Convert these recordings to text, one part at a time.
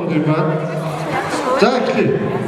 болоод юм байна. За эхлэе.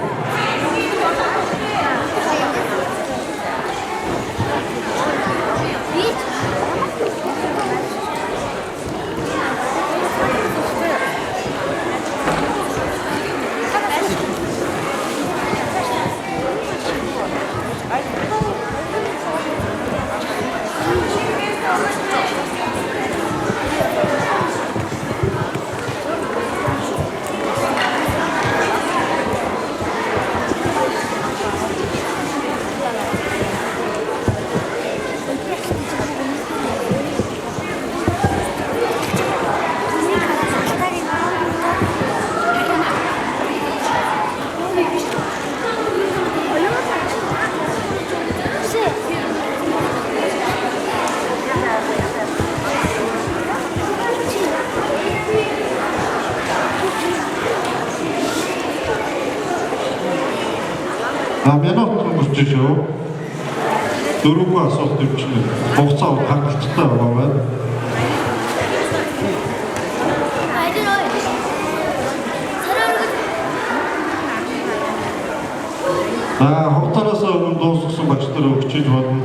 Минут өнгөрч шүү. Дөрвөн асуулт өвчнө. Хугацаа хангалттай байгаа байна. Хугацаанаас өмнө дуусгасан багш нар өгч иж болно.